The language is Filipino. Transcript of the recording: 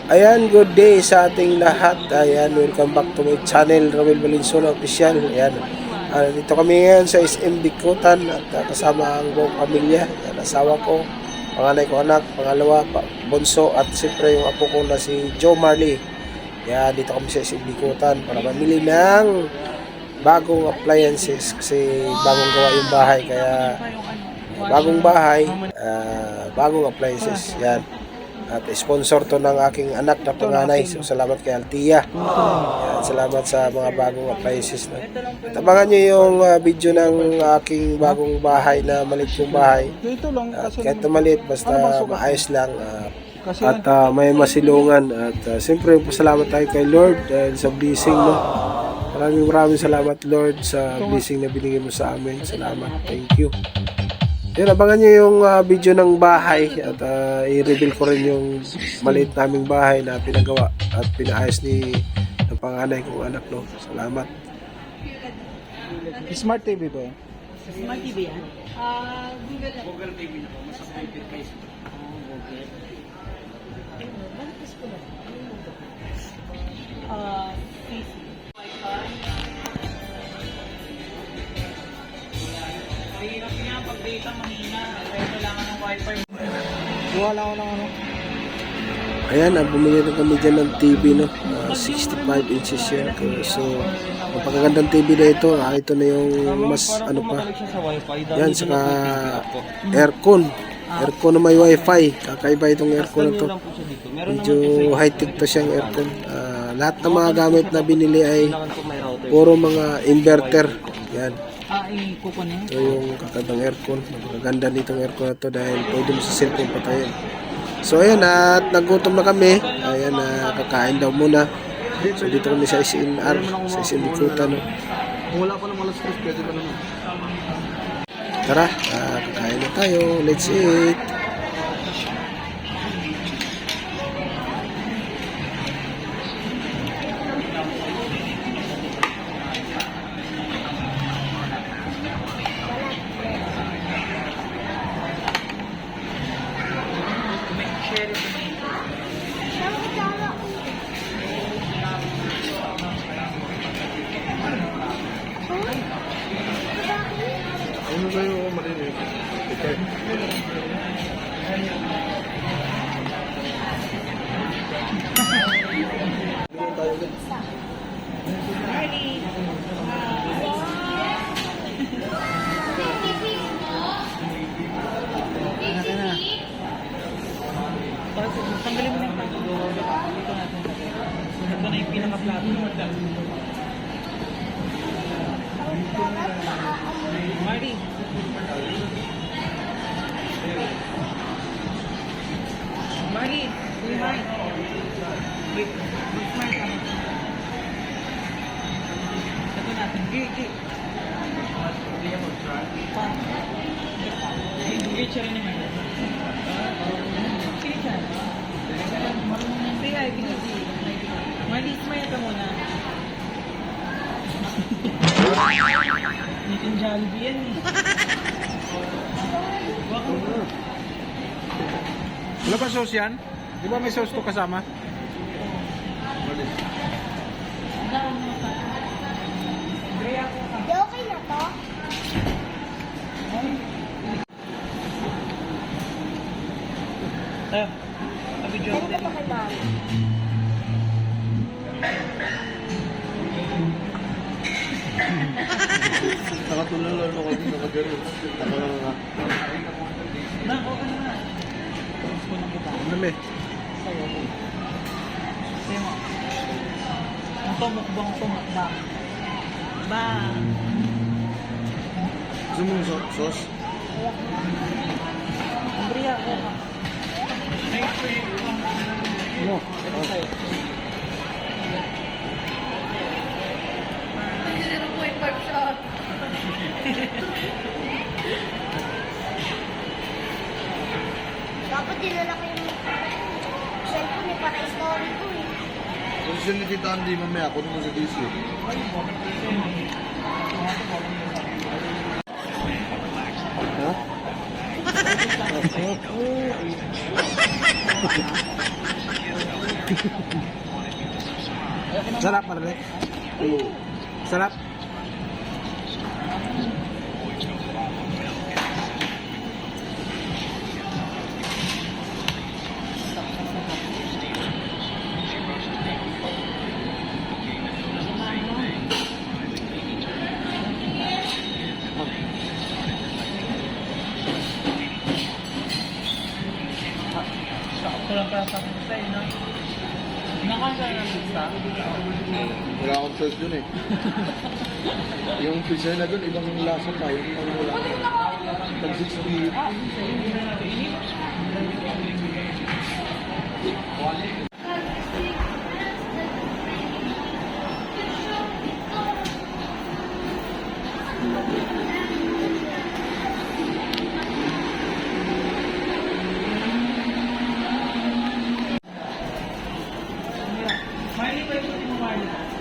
Ayan, good day sa ating lahat. Ayan, welcome back to my channel, Romel Valenzuela Official. Ayan, dito kami ngayon sa SM Bikutan at kasama ang buong pamilya. Ayan, asawa ko, panganay ko anak, pangalawa, bunso at siyempre yung apo ko na si Joe Marley. Ayan, dito kami sa SM Bikutan para mamili ng bagong appliances kasi bagong gawa yung bahay. Kaya bagong bahay, bagong appliances. Ayan. At sponsor to ng aking anak na panganay. So salamat kay Altia. Yan, salamat sa mga bagong appliances. At abangan nyo yung video ng aking bagong bahay na maliit kong bahay. Kahit na maliit, basta maayos lang. At may masilungan. At siyempre pasalamat tayo kay Lord dahil sa blessing. No? Maraming salamat Lord sa blessing na binigay mo sa amin. Salamat. Thank you. Yun, abangan nyo yung video ng bahay at i-reveal ko rin yung maliit naming bahay na pinagawa at pinaayos ni ng panganay kong anak. No? Salamat. Smart TV ba? Smart TV yan? Google TV na po. Mas updated kayo. Google. Bakit ko ba? PC. Mahirap niya pag data mahina. Kaya kailangan ng wifi. Wala ko ng ano. Ayan, bumili na kami dyan ng TV, no? 65 inches yan. So, napakagandang TV na ito. Ito na yung mas ano pa. Yan, saka aircon. Aircon na may wifi. Kakaiba itong aircon na to. Medyo high-tech to siyang aircon. Lahat ng mga gamit na binili ay puro mga inverter. Yan. Ito yung kakabang aircon. Napakaganda nitong aircon na to dahil pwede mo sa cellphone patayin. So ayan, at nagutom na kami. Ayan, kakain daw muna. So dito kami sa SNR, sa SM Bikutan. No? Wala pa ng alas 3, pwede pa naman. Tara, kakain na tayo. Let's eat. Ano sa'yo ako marinig? Okay. Tanggalin mo na yung plato. Ito natin. Ito na yung pinaka-plato. Marty. Marty. Smart. Wait. Smart ka. Ito natin. Gigi. Gigi siya rin naman. Sige siya. Say hi, Pinati. Marty, smile ka muna. Nitin Jollibee yan eh. Wala ba sauce yan? Di ba may sauce to kasama? Di okay na to? Video Ano ba kay mami? Nakatulala ako kasi nakagano'n. Nakagano'n. Nako ka na. Tapos ko nang kita. Ano may? Sa'yo. Sa'yo mo. Ang tumukbang tumakbang. Bang! Gusto mo yung sauce? Andrea, ako. Ano? Ito sa'yo. Dapat dinala ko yung cellphone eh, para story ko eh. Kung siya ni Tita Andy, mamaya ako naman sa DC. Ha? Sarap pala rin. Sarap. Sakto lang para sa pizza eh, no? Nakaka ng pizza? Wala akong choice dun eh. Yung pizza na dun, ibang lasa pa. Yung wala. Tag 60. Miley pa yung mo, Miley.